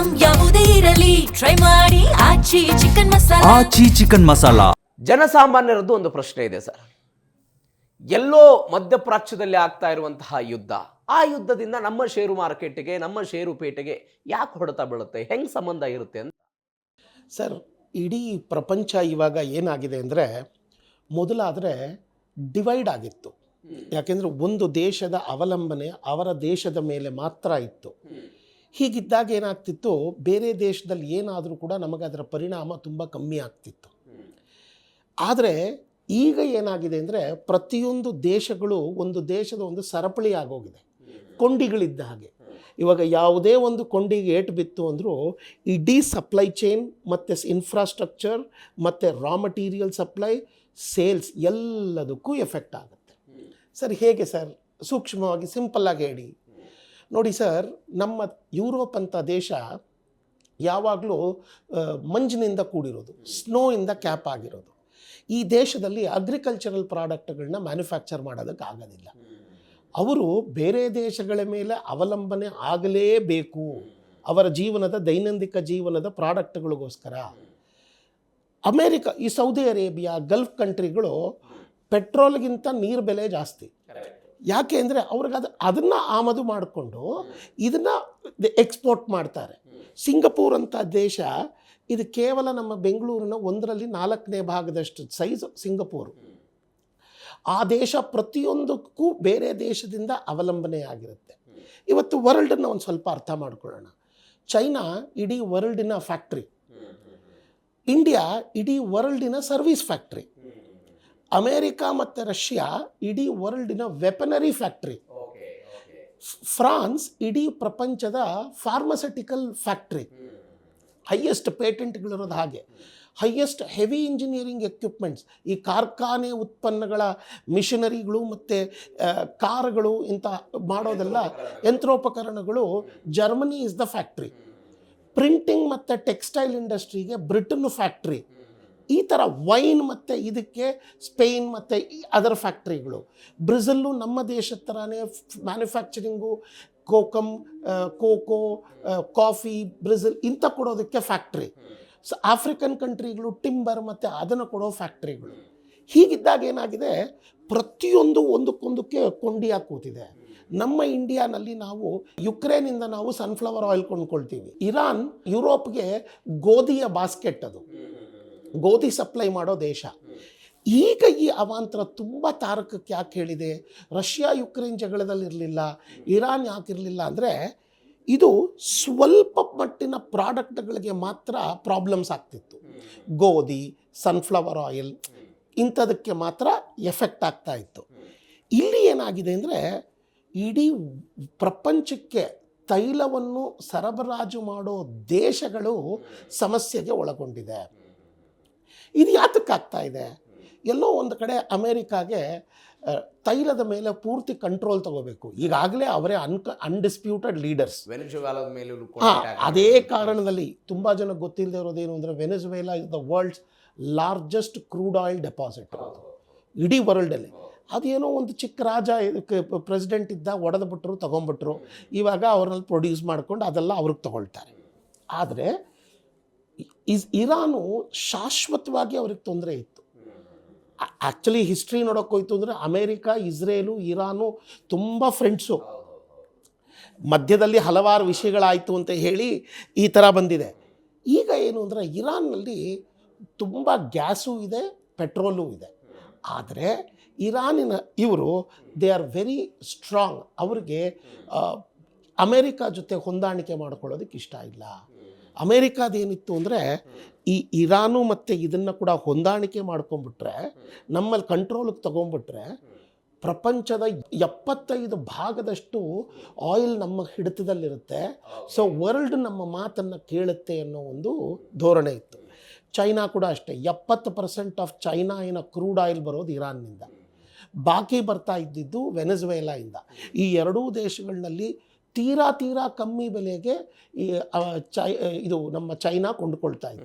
Item ಯಾವುದೇ ಇರಲಿ try ಮಾಡಿ ಆಚಿ ಚಿಕನ್ ಮಸಾಲಾ. ಆಚಿ ಚಿಕನ್ ಮಸಾಲಾ. ಜನಸಾಮಾನ್ಯರದ್ದು ಒಂದು ಪ್ರಶ್ನೆ ಇದೆ ಸರ್. ಎಲ್ಲೋ ಮಧ್ಯಪ್ರಾಚ್ಯದಲ್ಲಿ ಆಗ್ತಾ ಇರುವಂತಹ ಯುದ್ಧ, ಆ ಯುದ್ಧದಿಂದ ನಮ್ಮ ಷೇರು ಮಾರ್ಕೆಟ್ಗೆ, ನಮ್ಮ ಷೇರು ಪೇಟೆಗೆ ಯಾಕೆ ಹೊಡೆತ ಬೀಳುತ್ತೆ, ಹೆಂಗ್ ಸಂಬಂಧ ಇರುತ್ತೆ ಅಂತ ಸರ್. ಇಡೀ ಪ್ರಪಂಚ ಇವಾಗ ಏನಾಗಿದೆ ಅಂದರೆ, ಮೊದಲಾದರೆ ಡಿವೈಡ್ ಆಗಿತ್ತು. ಯಾಕೆಂದರೆ ಒಂದು ದೇಶದ ಅವಲಂಬನೆ ಅವರ ದೇಶದ ಮೇಲೆ ಮಾತ್ರ ಇತ್ತು. ಹೀಗಿದ್ದಾಗ ಏನಾಗ್ತಿತ್ತು, ಬೇರೆ ದೇಶದಲ್ಲಿ ಏನಾದರೂ ಕೂಡ ನಮಗೆ ಅದರ ಪರಿಣಾಮ ತುಂಬ ಕಮ್ಮಿ ಆಗ್ತಿತ್ತು. ಆದರೆ ಈಗ ಏನಾಗಿದೆ ಅಂದರೆ, ಪ್ರತಿಯೊಂದು ದೇಶಗಳು ಒಂದು ದೇಶದ ಒಂದು ಸರಪಳಿ ಆಗೋಗಿದೆ, ಕೊಂಡಿಗಳಿದ್ದ ಹಾಗೆ. ಇವಾಗ ಯಾವುದೇ ಒಂದು ಕೊಂಡಿಗೆ ಏಟು ಬಿತ್ತು ಅಂದರೂ ಇಡೀ ಸಪ್ಲೈ ಚೈನ್ ಮತ್ತು ಇನ್ಫ್ರಾಸ್ಟ್ರಕ್ಚರ್ ಮತ್ತು ರಾ ಮಟೀರಿಯಲ್ ಸಪ್ಲೈ, ಸೇಲ್ಸ್ ಎಲ್ಲದಕ್ಕೂ ಎಫೆಕ್ಟ್ ಆಗುತ್ತೆ. ಸರ್ ಹೇಗೆ ಸರ್? ಸೂಕ್ಷ್ಮವಾಗಿ ಸಿಂಪಲ್ಲಾಗಿ ಹೇಳಿ ನೋಡಿ ಸರ್. ನಮ್ಮ ಯುರೋಪ್ ಅಂತ ದೇಶ ಯಾವಾಗಲೂ ಮಂಜಿನಿಂದ ಕೂಡಿರೋದು, ಸ್ನೋಯಿಂದ ಕ್ಯಾಪ್ ಆಗಿರೋದು. ಈ ದೇಶದಲ್ಲಿ ಅಗ್ರಿಕಲ್ಚರಲ್ ಪ್ರಾಡಕ್ಟ್ಗಳನ್ನ ಮ್ಯಾನುಫ್ಯಾಕ್ಚರ್ ಮಾಡೋದಕ್ಕೆ ಆಗೋದಿಲ್ಲ. ಅವರು ಬೇರೆ ದೇಶಗಳ ಮೇಲೆ ಅವಲಂಬನೆ ಆಗಲೇಬೇಕು ಅವರ ಜೀವನದ ದೈನಂದಿನ ಜೀವನದ ಪ್ರಾಡಕ್ಟ್ಗಳಿಗೋಸ್ಕರ. ಅಮೇರಿಕ, ಈ ಸೌದಿ ಅರೇಬಿಯಾ, ಗಲ್ಫ್ ಕಂಟ್ರಿಗಳು ಪೆಟ್ರೋಲ್ಗಿಂತ ನೀರು ಬೆಲೆ ಜಾಸ್ತಿ. ಯಾಕೆ ಅಂದರೆ ಅವ್ರಿಗೆ ಅದನ್ನು ಆಮದು ಮಾಡಿಕೊಂಡು ಇದನ್ನು ಎಕ್ಸ್ಪೋರ್ಟ್ ಮಾಡ್ತಾರೆ. ಸಿಂಗಪೂರ್ ಅಂತ ದೇಶ, ಇದು ಕೇವಲ ನಮ್ಮ ಬೆಂಗಳೂರಿನ 1/4 ಭಾಗದಷ್ಟು ಸೈಜ್ ಸಿಂಗಪೂರು. ಆ ದೇಶ ಪ್ರತಿಯೊಂದಕ್ಕೂ ಬೇರೆ ದೇಶದಿಂದ ಅವಲಂಬನೆ ಆಗಿರುತ್ತೆ. ಇವತ್ತು ವರ್ಲ್ಡನ್ನು ಒಂದು ಸ್ವಲ್ಪ ಅರ್ಥ ಮಾಡ್ಕೊಳ್ಳೋಣ. ಚೈನಾ ಇಡೀ ವರ್ಲ್ಡಿನ ಫ್ಯಾಕ್ಟ್ರಿ, ಇಂಡಿಯಾ ಇಡೀ ವರ್ಲ್ಡಿನ ಸರ್ವಿಸ್ ಫ್ಯಾಕ್ಟ್ರಿ, ಅಮೇರಿಕಾ ಮತ್ತು ರಷ್ಯಾ ಇಡೀ ವರ್ಲ್ಡಿನ ವೆಪನರಿ ಫ್ಯಾಕ್ಟ್ರಿ, ಫ್ರಾನ್ಸ್ ಇಡೀ ಪ್ರಪಂಚದ ಫಾರ್ಮಸ್ಯೂಟಿಕಲ್ ಫ್ಯಾಕ್ಟ್ರಿ. ಹೈಯೆಸ್ಟ್ ಪೇಟೆಂಟ್ಗಳಿರೋದು ಹಾಗೆ, ಹೈಯೆಸ್ಟ್ ಹೆವಿ ಇಂಜಿನಿಯರಿಂಗ್ ಎಕ್ವಿಪ್ಮೆಂಟ್ಸ್, ಈ ಕಾರ್ಖಾನೆ ಉತ್ಪನ್ನಗಳ ಮಿಷನರಿಗಳು ಮತ್ತು ಕಾರುಗಳು ಇಂಥ ಮಾಡೋದೆಲ್ಲ ಯಂತ್ರೋಪಕರಣಗಳು Germany is the factory. Printing ಮತ್ತು ಟೆಕ್ಸ್ಟೈಲ್ ಇಂಡಸ್ಟ್ರಿಗೆ ಬ್ರಿಟನ್ ಫ್ಯಾಕ್ಟ್ರಿ. ಈ ಥರ ವೈನ್ ಮತ್ತು ಇದಕ್ಕೆ ಸ್ಪೇನ್ ಮತ್ತು ಅದರ ಫ್ಯಾಕ್ಟ್ರಿಗಳು. ಬ್ರೆಜಿಲ್ಲು ನಮ್ಮ ದೇಶದ ಥರನೇ ಮ್ಯಾನುಫ್ಯಾಕ್ಚರಿಂಗು, ಕೋಕೋ, ಕಾಫಿ, ಬ್ರೆಜಿಲ್ ಇಂಥ ಕೊಡೋದಕ್ಕೆ ಫ್ಯಾಕ್ಟ್ರಿ. ಆಫ್ರಿಕನ್ ಕಂಟ್ರಿಗಳು ಟಿಂಬರ್ ಮತ್ತು ಅದನ್ನು ಕೊಡೋ ಫ್ಯಾಕ್ಟ್ರಿಗಳು. ಹೀಗಿದ್ದಾಗ ಏನಾಗಿದೆ, ಪ್ರತಿಯೊಂದು ಒಂದಕ್ಕೊಂದಕ್ಕೆ ಕೊಂಡಿಯಾಗಿ ಕೂತಿದೆ. ನಮ್ಮ ಇಂಡಿಯಾನಲ್ಲಿ ನಾವು ಯುಕ್ರೇನಿಂದ ನಾವು ಸನ್ಫ್ಲವರ್ ಆಯಿಲ್ ಕೊಂಡ್ಕೊಳ್ತೀವಿ. ಇರಾನ್ ಯುರೋಪ್ಗೆ ಗೋಧಿಯ ಬಾಸ್ಕೆಟ್, ಅದು ಗೋಧಿ ಸಪ್ಲೈ ಮಾಡೋ ದೇಶ. ಈಗ ಈ ಅವಾಂತರ ತುಂಬ ತಾರಕಕ್ಕೆ ಯಾಕೆ ಹೇಳಿದೆ? ರಷ್ಯಾ ಯುಕ್ರೇನ್ ಜಗಳದಲ್ಲಿ ಇರಲಿಲ್ಲ, ಇರಾನ್ ಯಾಕೆ ಇರಲಿಲ್ಲ ಅಂದರೆ, ಇದು ಸ್ವಲ್ಪ ಮಟ್ಟಿನ ಪ್ರಾಡಕ್ಟ್ಗಳಿಗೆ ಮಾತ್ರ ಪ್ರಾಬ್ಲಮ್ಸ್ ಆಗ್ತಿತ್ತು. ಗೋಧಿ, ಸನ್ಫ್ಲವರ್ ಆಯಿಲ್ ಇಂಥದಕ್ಕೆ ಮಾತ್ರ ಎಫೆಕ್ಟ್ ಆಗ್ತಾ ಇತ್ತು. ಇಲ್ಲಿ ಏನಾಗಿದೆ ಅಂದರೆ, ಇಡೀ ಪ್ರಪಂಚಕ್ಕೆ ತೈಲವನ್ನು ಸರಬರಾಜು ಮಾಡೋ ದೇಶಗಳು ಸಮಸ್ಯೆಗೆ ಒಳಗೊಂಡಿದೆ. ಇದು ಯಾತಕ್ಕಾಗ್ತಾ ಇದೆ? ಎಲ್ಲೋ ಒಂದು ಕಡೆ ಅಮೇರಿಕಾಗೆ ತೈಲದ ಮೇಲೆ ಪೂರ್ತಿ ಕಂಟ್ರೋಲ್ ತಗೋಬೇಕು. ಈಗಾಗಲೇ ಅವರೇ ಅನ್ಡಿಸ್ಪ್ಯೂಟೆಡ್ ಲೀಡರ್ಸ್. ಅದೇ ಕಾರಣದಲ್ಲಿ ತುಂಬ ಜನ ಗೊತ್ತಿಲ್ಲದೆ ಇರೋದೇನು ಅಂದರೆ, Venezuela is the world's largest crude oil deposit ಇಡೀ ವರ್ಲ್ಡಲ್ಲಿ. ಅದೇನೋ ಒಂದು ಚಿಕ್ಕ ರಾಜ ಇದಕ್ಕೆ ಪ್ರೆಸಿಡೆಂಟ್ ಇದ್ದ, ಒಡೆದ್ಬಿಟ್ರು, ತೊಗೊಂಬಿಟ್ರು. ಇವಾಗ ಅವ್ರನ್ನ ಪ್ರೊಡ್ಯೂಸ್ ಮಾಡ್ಕೊಂಡು ಅದೆಲ್ಲ ಅವ್ರಿಗೆ ತೊಗೊಳ್ತಾರೆ. ಆದರೆ ಇರಾನು ಶಾಶ್ವತವಾಗಿ ಅವ್ರಿಗೆ ತೊಂದರೆ ಇತ್ತು. ಆ್ಯಕ್ಚುಲಿ ಹಿಸ್ಟ್ರಿ ನೋಡೋಕೆ ಹೋಯ್ತು ಅಂದರೆ, ಅಮೇರಿಕಾ, ಇಸ್ರೇಲು, ಇರಾನು ತುಂಬ ಫ್ರೆಂಡ್ಸು. ಮಧ್ಯದಲ್ಲಿ ಹಲವಾರು ವಿಷಯಗಳಾಯಿತು ಅಂತ ಹೇಳಿ ಈ ಥರ ಬಂದಿದೆ. ಈಗ ಏನು ಅಂದರೆ, ಇರಾನ್ನಲ್ಲಿ ತುಂಬ ಗ್ಯಾಸು ಇದೆ, ಪೆಟ್ರೋಲು ಇದೆ. ಆದರೆ ಇರಾನಿನ ಇವರು ದೇ ಆರ್ ವೆರಿ ಸ್ಟ್ರಾಂಗ್. ಅವ್ರಿಗೆ ಅಮೇರಿಕಾ ಜೊತೆ ಹೊಂದಾಣಿಕೆ ಮಾಡ್ಕೊಳ್ಳೋದಕ್ಕೆ ಇಷ್ಟ ಇಲ್ಲ. ಅಮೇರಿಕಾದೇನಿತ್ತು ಅಂದರೆ, ಈ ಇರಾನು ಮತ್ತು ಇದನ್ನು ಕೂಡ ಹೊಂದಾಣಿಕೆ ಮಾಡ್ಕೊಂಬಿಟ್ರೆ, ನಮ್ಮಲ್ಲಿ ಕಂಟ್ರೋಲಿಗೆ ತೊಗೊಂಬಿಟ್ರೆ, ಪ್ರಪಂಚದ 75 ಭಾಗದಷ್ಟು ಆಯಿಲ್ ನಮ್ಮ ಹಿಡಿತದಲ್ಲಿರುತ್ತೆ. ಸೊ ವರ್ಲ್ಡ್ ನಮ್ಮ ಮಾತನ್ನು ಕೇಳುತ್ತೆ ಅನ್ನೋ ಒಂದು ಧೋರಣೆ ಇತ್ತು. ಚೈನಾ ಕೂಡ ಅಷ್ಟೇ. 70% ಆಫ್ ಚೈನಾಯಿನ ಕ್ರೂಡ್ ಆಯಿಲ್ ಬರೋದು ಇರಾನ್ನಿಂದ, ಬಾಕಿ ಬರ್ತಾ ಇದ್ದಿದ್ದು ವೆನೆಜುವೆಲಾಯಿಂದ. ಈ ಎರಡೂ ದೇಶಗಳಲ್ಲಿ ತೀರಾ ಕಮ್ಮಿ ಬೆಲೆಗೆ ಇದು ನಮ್ಮ ಚೈನಾ ಕೊಂಡುಕೊಳ್ತಾ ಇತ್ತು.